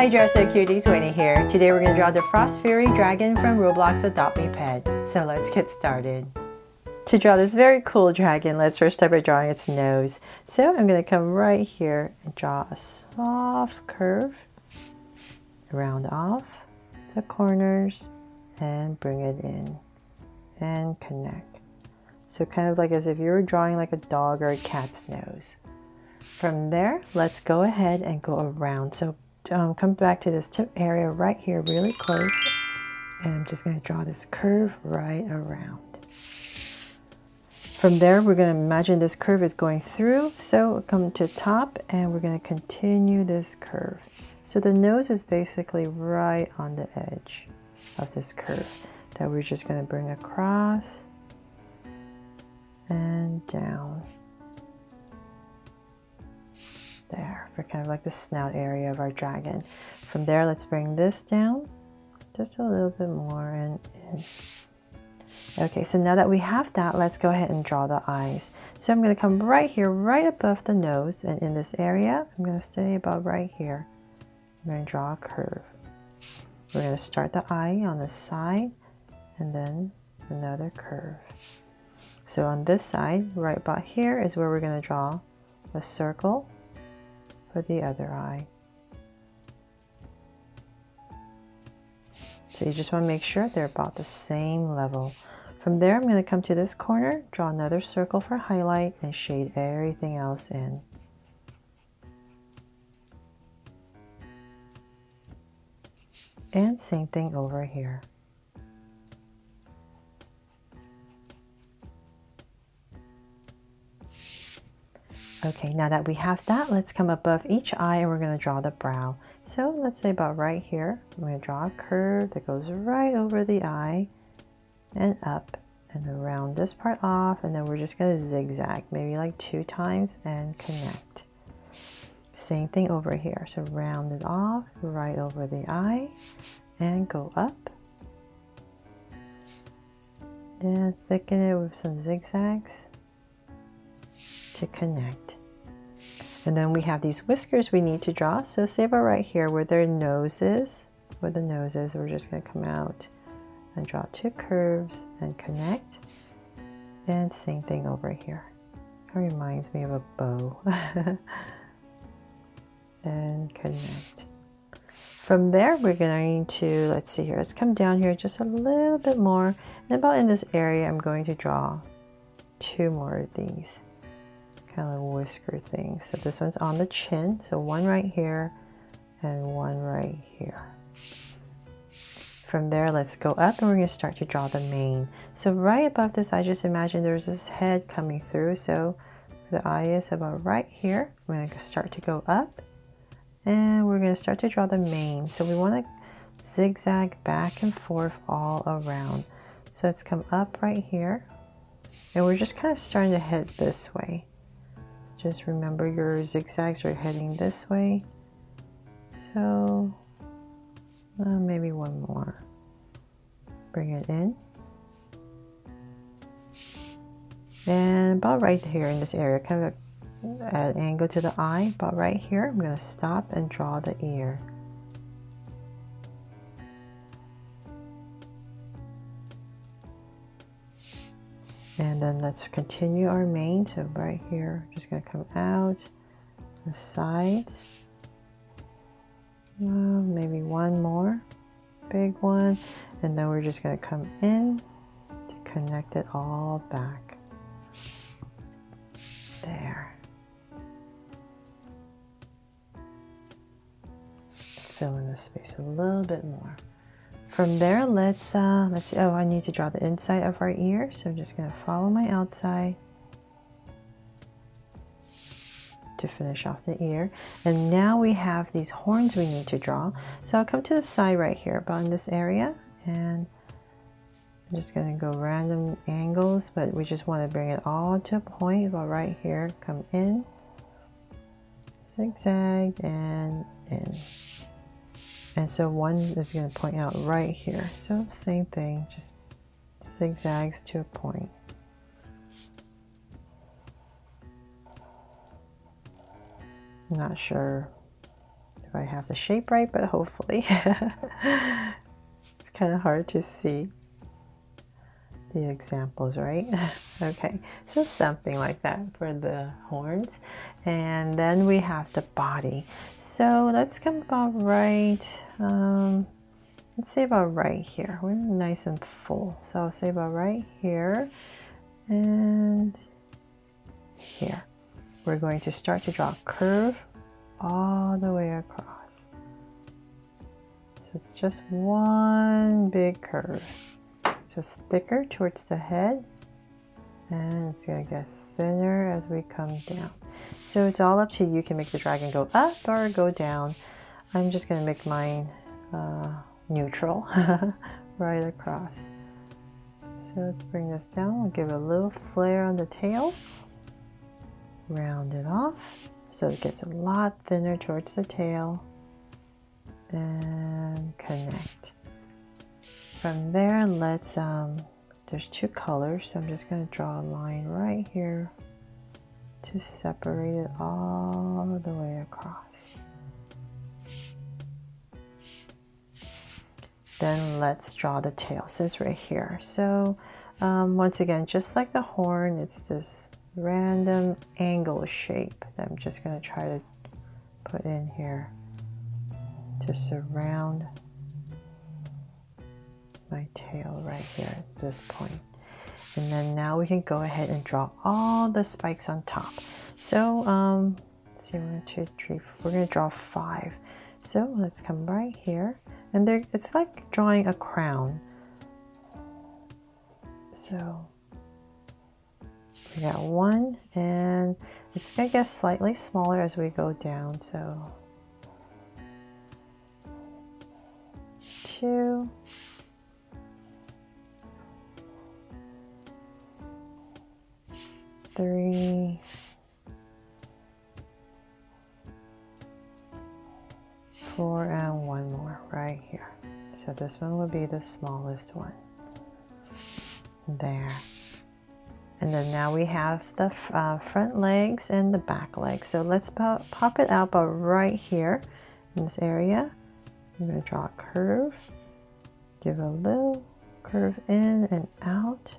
Hi Dresser Cuties, Winnie here. Today we're going to draw the Frost Fury Dragon from Roblox Adopt Me Pet. So let's get started. To draw this very cool dragon, let's first start by drawing its nose. So I'm going to come right here and draw a soft curve, round off the corners and bring it in and connect. So kind of like as if you were drawing like a dog or a cat's nose. From there, let's go ahead and go around. So come back to this tip area right here really close, and I'm just going to draw this curve right around. From there, we're going to imagine this curve is going through, so come to top and we're going to continue this curve. So the nose is basically right on the edge of this curve that we're just going to bring across and down. There, for kind of like the snout area of our dragon. From there, let's bring this down just a little bit more and in. Okay, so now that we have that, let's go ahead and draw the eyes. So I'm going to come right here, right above the nose, and in this area, I'm going to stay about right here. I'm going to draw a curve. We're going to start the eye on the side and then another curve. So on this side, right about here is where we're going to draw a circle for the other eye. So you just want to make sure they're about the same level. From there, I'm going to come to this corner, draw another circle for highlight, and shade everything else in. And same thing over here. Okay, now that we have that, let's come above each eye and we're going to draw the brow. So let's say about right here, I'm going to draw a curve that goes right over the eye and up and around this part off, and then we're just going to zigzag maybe like 2 times and connect. Same thing over here, so round it off right over the eye and go up and thicken it with some zigzags to connect. And then we have these whiskers we need to draw. So say about right here where their nose is, we're just going to come out and draw 2 curves and connect. And same thing over here. It reminds me of a bow. And connect. From there, we're going to, let's see here, let's come down here just a little bit more. And about in this area, I'm going to draw 2 more of these kind of whisker things. So this one's on the chin, so 1 right here and 1 right here. From there, let's go up and we're going to start to draw the mane. So right above this, I just imagine there's this head coming through. So the eye is about right here. We're going to start to go up and we're going to start to draw the mane. So we want to zigzag back and forth all around. So let's come up right here and we're just kind of starting to head this way. Just remember your zigzags are heading this way. So maybe 1 more. Bring it in. And about right here in this area, kind of at an angle to the eye, about right here, I'm going to stop and draw the ear. And then let's continue our mane. So right here, just going to come out the sides. Maybe 1 more big one. And then we're just going to come in to connect it all back. There. Fill in the space a little bit more. From there, let's see. Oh, I need to draw the inside of our ear. So I'm just going to follow my outside to finish off the ear. And now we have these horns we need to draw. So I'll come to the side right here, about in this area. And I'm just going to go random angles, but we just want to bring it all to a point about right here. Come in, zigzag, and in. And so 1 is going to point out right here. So same thing, just zigzags to a point. I'm not sure Do I have the shape right? But hopefully. It's kind of hard to see the examples, right? Okay, so something like that for the horns. And then we have the body. So let's come about right, let's say about right here. We're nice and full. So I'll say about right here and here. We're going to start to draw a curve all the way across. So it's just one big curve. Just thicker towards the head, and it's going to get thinner as we come down. So it's all up to you. You can make the dragon go up or go down. I'm just going to make mine neutral right across. So let's bring this down. We'll give it a little flare on the tail, round it off so it gets a lot thinner towards the tail, and connect. From there, let's, there's two colors, so I'm just going to draw a line right here to separate it all the way across. Then let's draw the tail, since we're here. So once again, just like the horn, it's this random angle shape that I'm just going to try to put in here to surround my tail right here at this point. And then now we can go ahead and draw all the spikes on top. So let's see, 1, 2, 3, 4. We're going to draw 5. So let's come right here, and there it's like drawing a crown. So we got 1, and it's going to get slightly smaller as we go down. So 2, 3, 4, and 1 more right here. So this one will be the smallest one. There. And then now we have the front legs and the back legs. So let's pop it out about right here in this area. I'm going to draw a curve, give a little curve in and out.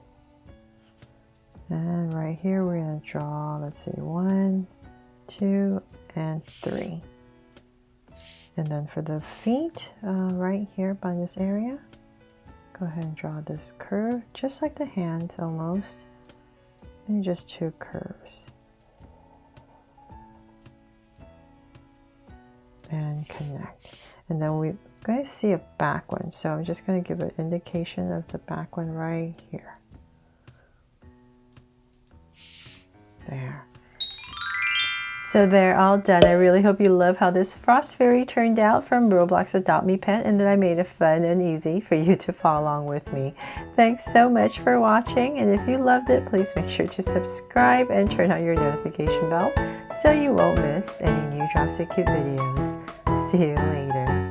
And right here, we're going to draw, let's see, 1, 2, and 3. And then for the feet, right here by this area, go ahead and draw this curve, just like the hands almost, and just 2 curves. And connect. And then we're going to see a back one, so I'm just going to give an indication of the back one right here. There. So they're all done. I really hope you love how this frost fairy turned out from Roblox Adopt Me Pet, and that I made it fun and easy for you to follow along with me. Thanks so much for watching, and if you loved it, please make sure to subscribe and turn on your notification bell so you won't miss any new Draw So Cute videos. See you later.